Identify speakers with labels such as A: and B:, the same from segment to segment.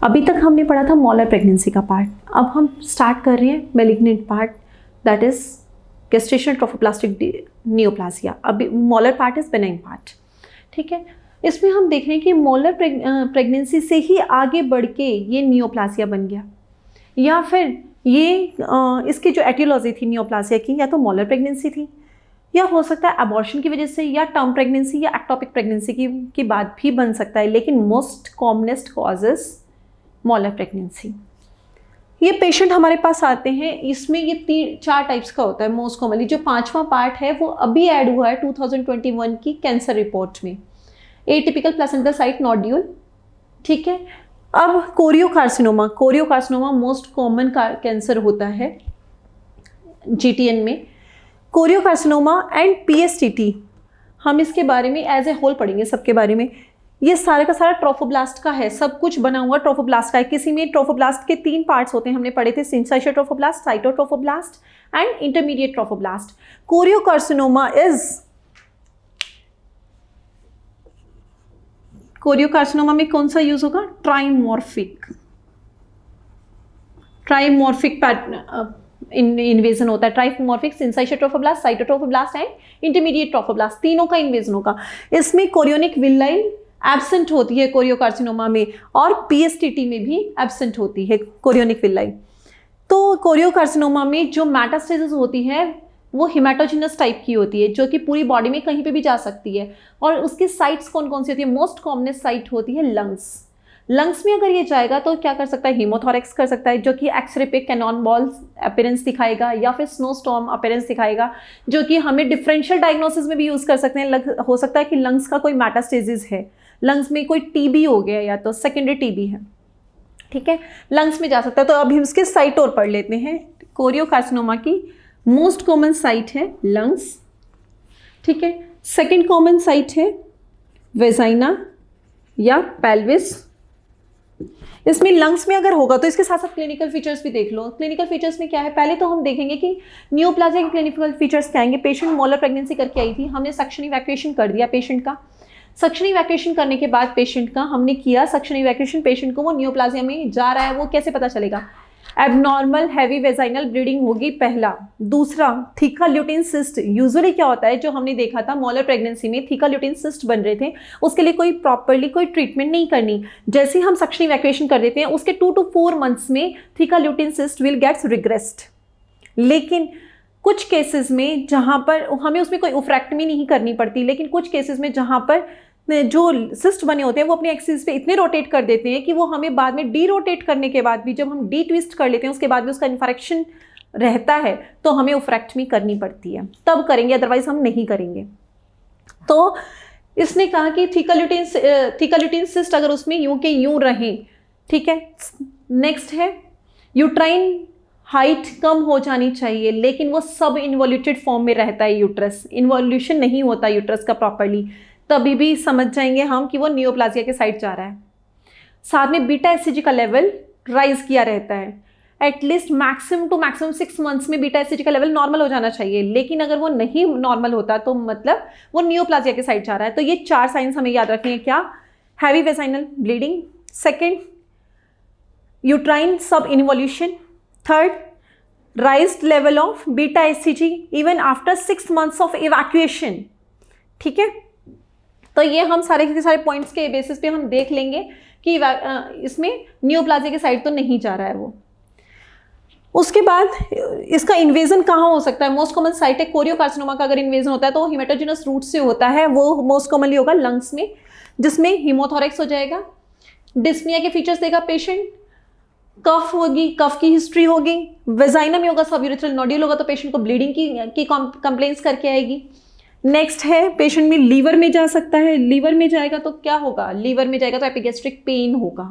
A: अभी तक हमने पढ़ा था मॉलर प्रेगनेंसी का पार्ट, अब हम स्टार्ट कर रहे हैं malignant part, that is gestational trophoblastic neoplasia. अभी molar part is benign part, ठीक है। इसमें हम देख रहे हैं कि मॉलर प्रेगनेंसी से ही आगे बढ़ के ये नियोप्लासिया बन गया, या फिर ये इसकी जो एटियोलॉजी थी नियोप्लासिया की, या तो मॉलर प्रेगनेंसी थी, या हो सकता है अबॉर्शन की वजह से, या टर्म प्रेगनेंसी या एक्टोपिक प्रेगनेंसी की बात भी बन सकता है, लेकिन मोस्ट कॉमनेस्ट कॉजेस मॉलर प्रेगनेंसी। ये पेशेंट हमारे पास आते हैं, इसमें ये 4 टाइप्स का होता है मोस्ट कॉमनली। जो 5वां पार्ट है वो अभी ऐड हुआ है 2021 की कैंसर रिपोर्ट में, एटिपिकल प्लेसेंटल साइट नोड्यूल, ठीक है। अब कोरियोकार्सिनोमा मोस्ट कॉमन कैंसर होता है जीटीएन में। कोरियोकार्सिनोमा एंड पीएसटीटी, हम इसके बारे में एज ए होल पढ़ेंगे, सबके बारे में। ये सारे का सारा ट्रोफोब्लास्ट का है, सब कुछ बना हुआ ट्रोफोब्लास्ट का है। किसी में ट्रोफोब्लास्ट के 3 पार्ट्स होते हैं, हमने पढ़े थे, syncytial trophoblast, cytotrophoblast and intermediate trophoblast. Choriocarcinoma में कौन सा यूज होगा? ट्राइमॉर्फिक इन्वेजन होता है। Trimorphic, syncytial trophoblast, cytotrophoblast and intermediate trophoblast, तीनों का इन्वेजन होगा। इसमें कोरियोनिक विलाई एब्सेंट होती है कोरियोकार्सिनोमा में, और पीएसटीटी में भी एब्सेंट होती है कोरियोनिक विलाई। तो कोरियोकार्सिनोमा में जो मेटास्टेसिस होती है वो हिमेटोजिनस टाइप की होती है, जो कि पूरी बॉडी में कहीं पे भी जा सकती है। और उसकी साइट्स कौन कौन सी होती है? मोस्ट कॉमनेस्ट साइट होती है लंग्स में अगर ये जाएगा तो क्या कर सकता है? हीमोथोरेक्स कर सकता है, जो कि एक्सरे पे कैनॉन बॉल अपीयरेंस दिखाएगा, या फिर स्नोस्टॉर्म अपीयरेंस दिखाएगा, जो कि हमें डिफरेंशियल डायग्नोसिस में भी यूज़ कर सकते हैं। हो सकता है कि लंग्स का कोई मेटास्टेसिस है, लंग्स में कोई टीबी हो गया, या तो सेकेंडरी टीबी है, ठीक है, लंग्स में जा सकता है। तो अब हम इसके साइट और पढ़ लेते हैं। कोरियोकार्सिनोमा की मोस्ट कॉमन साइट है लंग्स, ठीक है। सेकेंड कॉमन साइट है वेजाइना या पेल्विस। इसमें लंग्स में अगर होगा तो इसके साथ साथ क्लिनिकल फीचर्स भी देख लो। क्लिनिकल फीचर्स में क्या है? पहले तो हम देखेंगे कि नियोप्लाजिया के क्लिनिकल फीचर्स क्या आएंगे। पेशेंट मॉलर प्रेगनेंसी करके आई थी, हमने सक्शन इवैक्यूएशन कर दिया पेशेंट का। सक्शन इवैक्यूएशन करने के बाद पेशेंट का हमने किया सक्शन इवैक्यूएशन, पेशेंट को वो नियोप्लाजिया में जा रहा है, वो कैसे पता चलेगा? एबनॉर्मल हैवी वेजाइनल ब्लीडिंग होगी, पहला। दूसरा, थीका ल्यूटिन सिस्ट। यूजुअली क्या होता है, जो हमने देखा था मॉलर प्रेगनेंसी में थीका ल्यूटिन सिस्ट बन रहे थे, उसके लिए कोई प्रॉपरली कोई ट्रीटमेंट नहीं करनी। जैसे ही हम सक्शन इवैक्यूएशन कर देते हैं, उसके 2 to 4 months में theca lutein cyst will gets regressed. लेकिन कुछ केसेस में जहाँ पर हमें उसमें कोई ओफ्रेक्टमी नहीं करनी पड़ती, लेकिन कुछ केसेस में जहाँ पर जो सिस्ट बने होते हैं वो अपने एक्सिस पे इतने रोटेट कर देते हैं कि वो हमें बाद में डी रोटेट करने के बाद भी, जब हम डी ट्विस्ट कर लेते हैं उसके बाद भी उसका इन्फेक्शन रहता है, तो हमें ओफ्रेक्टमी करनी पड़ती है, तब करेंगे, अदरवाइज हम नहीं करेंगे। तो इसने कहा कि थीका ल्यूटिन सिस्ट अगर उसमें यूं के यूं रहे, ठीक है। नेक्स्ट है यूट्राइन हाइट कम हो जानी चाहिए, लेकिन वो सब इन्वोल्यूटेड फॉर्म में रहता है यूट्रस, इन्वोल्यूशन नहीं होता यूट्रस का प्रॉपरली, तभी भी समझ जाएंगे हम कि वो नियोप्लाजिया के साइड जा रहा है। साथ में बीटा एससीजी का लेवल राइज किया रहता है, at least maximum two maximum 6 months में बीटा एससीजी का लेवल नॉर्मल हो जाना चाहिए। लेकिन अगर वो नहीं नॉर्मल होता तो मतलब वो नियोप्लाजिया के साइड जा रहा है। तो ये 4 साइंस हमें याद रखने हैं। क्या? Heavy vaginal bleeding, second uterine subinvolution, third raised level of beta hCG even after 6 months of evacuation, ठीक है। तो ये हम सारे के सारे पॉइंट्स के बेसिस पे हम देख लेंगे कि इसमें नियोप्लाजिया के साइड तो नहीं जा रहा है वो। उसके बाद इसका इन्वेजन कहाँ हो सकता है? मोस्ट कॉमन साइट है कोरियोकार्सिनोमा का अगर इन्वेजन होता है तो हिमेटोजिनस रूट से होता है, वो मोस्ट कॉमनली होगा लंग्स में, जिसमें हीमोथोरेक्स हो जाएगा। डिस्निया के फीचर्स देगा पेशेंट, कफ होगी, कफ की हिस्ट्री होगी, वेजाइना में होगा सबयूरेथ्रल नोड्यूल होगा तो पेशेंट को ब्लीडिंग की कंप्लेंट्स करके आएगी। नेक्स्ट है पेशेंट में लीवर में जा सकता है, लीवर में जाएगा तो क्या होगा? लीवर में जाएगा तो एपिगैस्ट्रिक पेन होगा,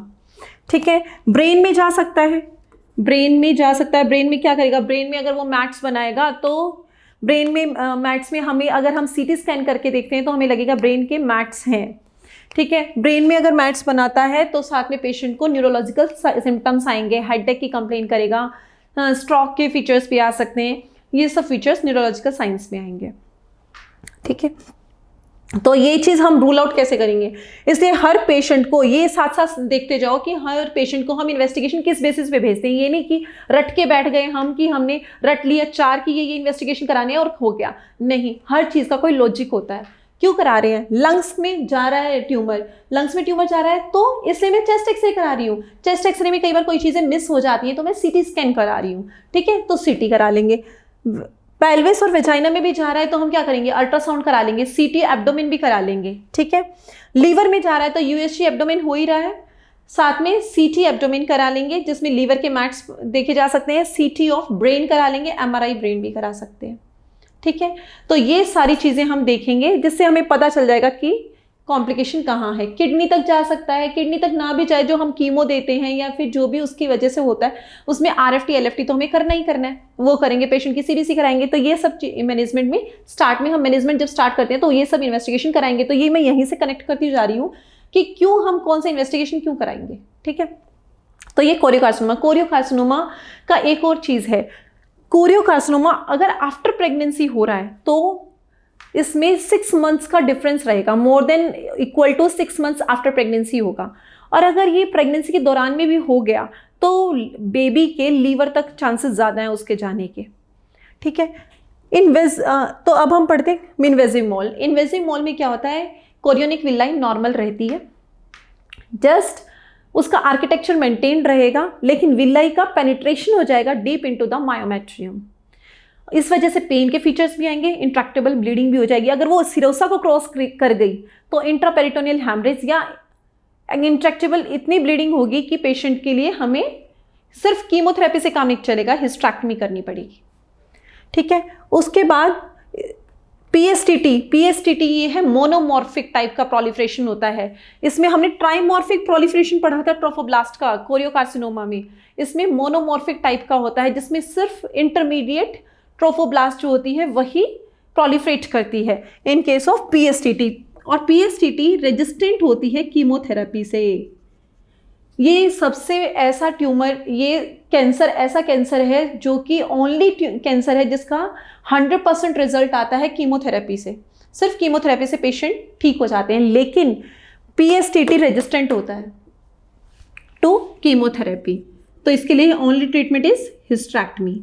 A: ठीक है। ब्रेन में जा सकता है, ब्रेन में जा सकता है, ब्रेन में क्या करेगा? ब्रेन में अगर वो मैट्स बनाएगा तो ब्रेन में मैट्स में हमें अगर हम सीटी स्कैन करके देखते हैं तो हमें लगेगा ब्रेन के मैट्स हैं, ठीक है। ब्रेन में अगर मैट्स बनाता है तो साथ में पेशेंट को न्यूरोलॉजिकल सिम्टम्स आएंगे, हेडेक की कंप्लेन करेगा, स्ट्रोक के फीचर्स भी आ सकते हैं, ये सब फीचर्स न्यूरोलॉजिकल साइंस में आएंगे, ठीक है। तो ये चीज़ हम रूल आउट कैसे करेंगे, इसलिए हर पेशेंट को ये साथ साथ देखते जाओ कि हर पेशेंट को हम इन्वेस्टिगेशन किस बेसिस पे भेजते हैं। ये नहीं कि रट के बैठ गए हम कि हमने रट लिया 4 की ये इन्वेस्टिगेशन कराने है और हो गया, नहीं, हर चीज़ का कोई लॉजिक होता है। क्यों करा रहे हैं, लंग्स में जा रहा है ट्यूमर, लंग्स में ट्यूमर जा रहा है तो इसलिए मैं चेस्ट एक्सरे करा रही हूँ। चेस्ट एक्सरे में कई बार कोई चीज़ें मिस हो जाती हैं तो मैं सीटी स्कैन करा रही हूँ, ठीक है, तो सीटी करा लेंगे। पेल्विस और वेजाइना में भी जा रहा है तो हम क्या करेंगे, अल्ट्रासाउंड करा लेंगे, सीटी एब्डोमेन भी करा लेंगे, ठीक है। लीवर में जा रहा है तो यूएसजी एब्डोमेन हो ही रहा है, साथ में सीटी एब्डोमेन करा लेंगे जिसमें लीवर के मैट्स देखे जा सकते हैं, सीटी ऑफ ब्रेन करा लेंगे, एमआरआई ब्रेन भी करा सकते हैं, ठीक है। तो ये सारी चीज़ें हम देखेंगे जिससे हमें पता चल जाएगा कि कॉम्प्लिकेशन कहाँ है। किडनी तक जा सकता है, किडनी तक ना भी जाए, जो हम कीमो देते हैं या फिर जो भी उसकी वजह से होता है उसमें आरएफटी एलएफटी तो हमें करना ही करना है, वो करेंगे, पेशेंट की सीबीसी कराएंगे। तो ये सब मैनेजमेंट में स्टार्ट में हम मैनेजमेंट जब स्टार्ट करते हैं तो ये सब इन्वेस्टिगेशन कराएंगे। तो ये मैं यहीं से कनेक्ट करती जा रही हूँ कि क्यों हम कौन सा इन्वेस्टिगेशन क्यों कराएंगे, ठीक है। तो ये कोरियोकार्सिनोमा, कोरियोकार्सिनोमा का एक और चीज़ है, कोरियोकार्सिनोमा अगर आफ्टर प्रेगनेंसी हो रहा है तो इसमें 6 मंथ्स का डिफरेंस रहेगा, more than equal to 6 months after pregnancy होगा। और अगर ये प्रेगनेंसी के दौरान में भी हो गया तो बेबी के लीवर तक चांसेस ज़्यादा हैं उसके जाने के, ठीक है। तो अब हम पढ़ते हैं इन्वेजिव मॉल। इन्वेजिव मॉल में क्या होता है, कोरियोनिक विलाई नॉर्मल रहती है, जस्ट उसका आर्किटेक्चर मेंटेन रहेगा, लेकिन विलाई का पेनिट्रेशन हो जाएगा डीप इनटू द मायोमेट्रियम। इस वजह से पेन के फीचर्स भी आएंगे, इंट्रैक्टेबल ब्लीडिंग भी हो जाएगी। अगर वो सिरोसा को क्रॉस कर गई तो इंट्रापेरिटोनियल हैमरेज या इंट्रैक्टेबल इतनी ब्लीडिंग होगी कि पेशेंट के लिए हमें सिर्फ कीमोथेरेपी से काम नहीं चलेगा, हिस्ट्रैक्टमी करनी पड़ेगी, ठीक है। उसके बाद पीएसटीटी ये है मोनोमॉर्फिक टाइप का प्रोलिफरेशन होता है। इसमें हमने ट्राइमॉर्फिक प्रोलिफरेशन पढ़ा था ट्रोफोब्लास्ट का कोरियोकार्सिनोमा में, इसमें मोनोमॉर्फिक टाइप का होता है जिसमें सिर्फ इंटरमीडिएट ट्रोफोब्लास्ट जो होती है वही प्रोलिफरेट करती है इन केस ऑफ पीएसटीटी। और पीएसटीटी रेजिस्टेंट होती है कीमोथेरेपी से। ये सबसे ऐसा ट्यूमर, ये कैंसर ऐसा कैंसर है जो कि ओनली कैंसर है जिसका 100% रिजल्ट आता है कीमोथेरेपी से। सिर्फ कीमोथेरेपी से पेशेंट ठीक हो जाते हैं, लेकिन पीएसटीटी रेजिस्टेंट होता है टू कीमोथेरेपी, तो इसके लिए ओनली ट्रीटमेंट इज हिस्ट्रैक्टमी,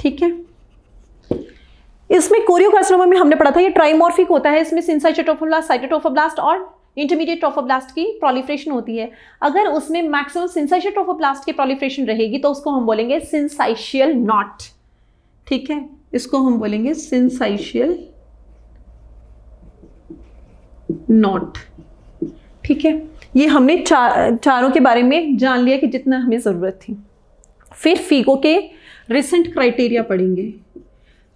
A: ठीक है। इसमें कोरियोकार्सिनोमा में हमने पढ़ा था ये ट्राइमॉर्फिक होता है, इसमें सिंसाइटोट्रोफोब्लास्ट, साइटोट्रोफोब्लास्ट और इंटरमीडिएट ट्रोफोब्लास्ट की प्रोलिफरेशन होती है। अगर उसमें मैक्सिमम सिंसाइटोट्रोफोब्लास्ट की प्रोलिफरेशन रहेगी तो उसको हम बोलेंगे सिंसाइशियल नॉट, ठीक है, इसको हम बोलेंगे सिंसाइशियल नॉट, ठीक है। ये हमने चारों के बारे में जान लिया कि जितना हमें ज़रूरत थी। फिर फीगो के रिसेंट क्राइटेरिया पढ़ेंगे।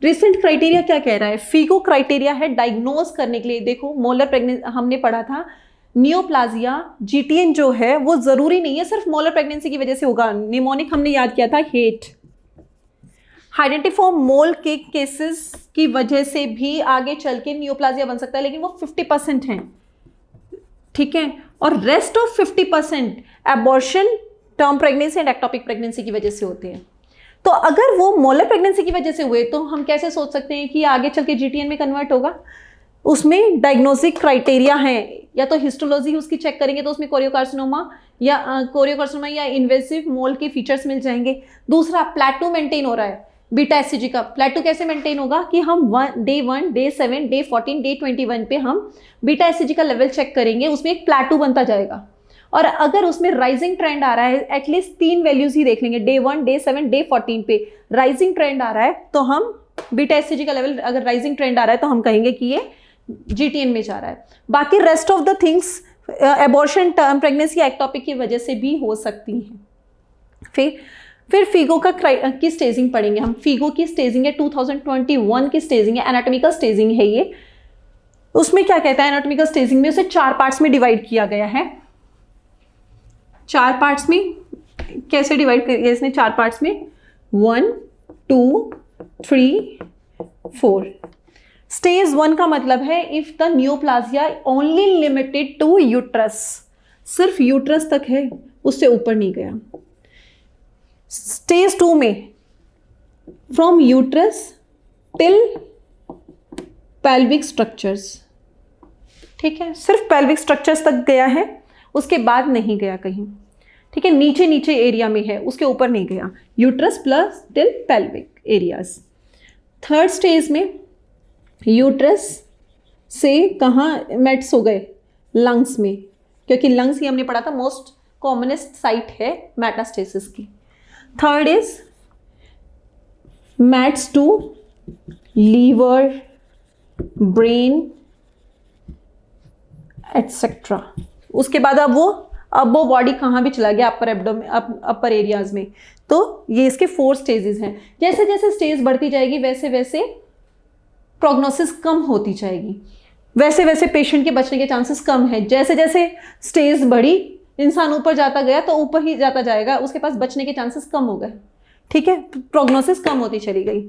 A: रिसेंट क्राइटेरिया क्या कह रहा है, फीगो क्राइटेरिया है डायग्नोज करने के लिए। देखो मोलर प्रेगनेंसी हमने पढ़ा था, नियोप्लाजिया जीटीएन जो है वो ज़रूरी नहीं है सिर्फ मोलर प्रेगनेंसी की वजह से होगा। निमोनिक हमने याद किया था, हेट हाइडेंटिफॉर्म मोल के केसेस की वजह से भी आगे चल के नियोप्लाजिया बन सकता है, लेकिन वो 50% हैं, ठीक है। और rest of 50% abortion, term pregnancy and ectopic pregnancy की वजह से होते हैं। तो अगर वो मोलर प्रेगनेंसी की वजह से हुए तो हम कैसे सोच सकते हैं कि आगे चल के जीटीएन में कन्वर्ट होगा। उसमें डायग्नोस्टिक क्राइटेरिया हैं, या तो हिस्टोलॉजी उसकी चेक करेंगे तो उसमें कोरियोकार्सिनोमा या इन्वेसिव मोल के फीचर्स मिल जाएंगे। दूसरा, प्लेटू मेंटेन हो रहा है बीटा एससीजी का। प्लेटू कैसे मेंटेन होगा कि हम डे 1, डे 7, डे 14, डे 21 पे हम बीटा एससीजी का लेवल चेक करेंगे, उसमें एक प्लेटू बनता जाएगा। और अगर उसमें राइजिंग ट्रेंड आ रहा है, एटलीस्ट 3 वैल्यूज ही देख लेंगे, डे 1, डे 7, डे 14 पे राइजिंग ट्रेंड आ रहा है तो हम बीटा एससीजी का लेवल, अगर राइजिंग ट्रेंड आ रहा है तो हम कहेंगे कि ये जीटीएन में जा रहा है। बाकी rest of the things abortion, term pregnancy, ectopic की वजह से भी हो सकती हैं। फिर फीगो की स्टेजिंग पढ़ेंगे हम। फीगो की स्टेजिंग है 2021 की स्टेजिंग है, एनाटॉमिकल स्टेजिंग है ये। उसमें क्या कहता है, एनाटॉमिकल स्टेजिंग में उसे 4 पार्ट्स में डिवाइड किया गया है। 4 पार्ट्स में कैसे डिवाइड किया इसने, 4 पार्ट्स में 1, 2, 3, 4। स्टेज 1 का मतलब है if the neoplasia only limited to uterus, सिर्फ यूट्रस तक है, उससे ऊपर नहीं गया। स्टेज 2 में from uterus till pelvic structures, ठीक है, सिर्फ पेल्विक स्ट्रक्चर्स तक गया है, उसके बाद नहीं गया कहीं, ठीक है, नीचे नीचे एरिया में है, उसके ऊपर नहीं गया, uterus plus till pelvic areas. Third stage में यूट्रस से कहाँ मेट्स हो गए, लंग्स में, क्योंकि लंग्स ही हमने पढ़ा था मोस्ट कॉमनेस्ट साइट है मेटास्टेसिस की। Third is mets to liver, brain etcetera. उसके बाद अब वो बॉडी कहाँ भी चला गया, अपर एब्डोमेन, अपर एरियाज में। तो ये इसके 4 स्टेजेस हैं। जैसे जैसे स्टेज बढ़ती जाएगी वैसे वैसे प्रोग्नोसिस कम होती जाएगी, वैसे वैसे पेशेंट के बचने के चांसेस कम है। जैसे जैसे स्टेज बढ़ी, इंसान ऊपर जाता गया तो ऊपर ही जाता जाएगा, उसके पास बचने के चांसेस कम हो गए, ठीक है, प्रोग्नोसिस कम होती चली गई।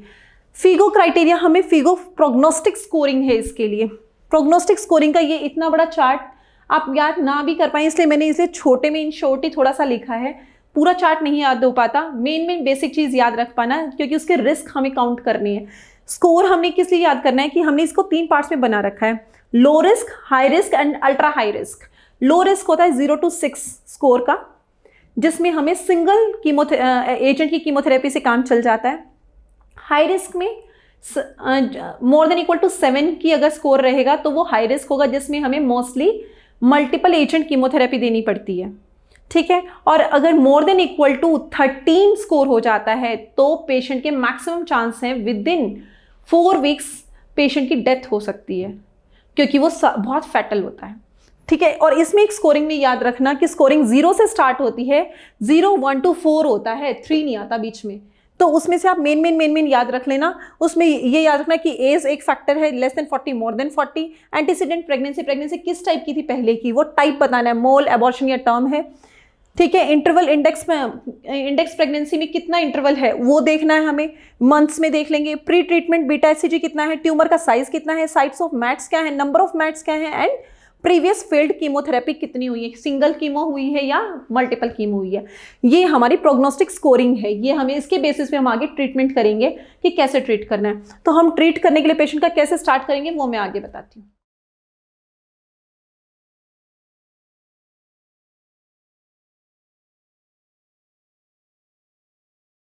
A: फीगो क्राइटेरिया, हमें फीगो प्रोग्नोस्टिक स्कोरिंग है इसके लिए। प्रोग्नोस्टिक स्कोरिंग का ये इतना बड़ा चार्ट आप याद ना भी कर पाए, इसलिए मैंने इसे छोटे में इन शॉर्ट ही थोड़ा सा लिखा है, पूरा चार्ट नहीं याद हो पाता। मेन बेसिक चीज़ याद रख पाना, क्योंकि उसके रिस्क हमें काउंट करनी है। स्कोर हमने किस लिए याद करना है कि हमने इसको 3 पार्ट्स में बना रखा है, low risk, high risk and ultra high risk. Low risk होता है 0 to 6 स्कोर का, जिसमें हमें सिंगल एजेंट की कीमोथेरेपी से काम चल जाता है। हाई रिस्क में मोर देन इक्वल टू 7 की अगर स्कोर रहेगा तो वो हाई रिस्क होगा, जिसमें हमें मोस्टली मल्टीपल एजेंट कीमोथेरेपी देनी पड़ती है, ठीक है। और अगर more than equal to 13 score हो जाता है तो पेशेंट के मैक्सिमम चांस हैं विद इन 4 वीक्स पेशेंट की डेथ हो सकती है, क्योंकि वो बहुत फैटल होता है, ठीक है। और इसमें एक स्कोरिंग में याद रखना कि स्कोरिंग 0 से स्टार्ट होती है, 0, 1 to 4 होता है, 3 नहीं आता बीच में। तो उसमें से आप मेन याद रख लेना। उसमें ये याद रखना कि एज एक फैक्टर है, less than 40, more than 40। Antecedent pregnancy किस टाइप की थी पहले की, वो टाइप बताना है, मोल, एबॉर्शन या टर्म है, ठीक है। इंटरवल इंडेक्स प्रेगनेंसी में कितना इंटरवल है वो देखना है हमें, मंथ्स में देख लेंगे। प्री ट्रीटमेंट बीटा एचसीजी कितना है, ट्यूमर का साइज कितना है, साइट्स ऑफ मैट्स क्या है, नंबर ऑफ मैट्स क्या है, एंड प्रीवियस फेल्ड कीमोथेरेपी कितनी हुई है, सिंगल कीमो हुई है या मल्टीपल कीमो हुई है। ये हमारी प्रोग्नोस्टिक स्कोरिंग है। ये हमें इसके बेसिस पे हम आगे ट्रीटमेंट करेंगे कि कैसे ट्रीट करना है। तो हम ट्रीट करने के लिए पेशेंट का कैसे स्टार्ट करेंगे वो मैं आगे बताती हूँ।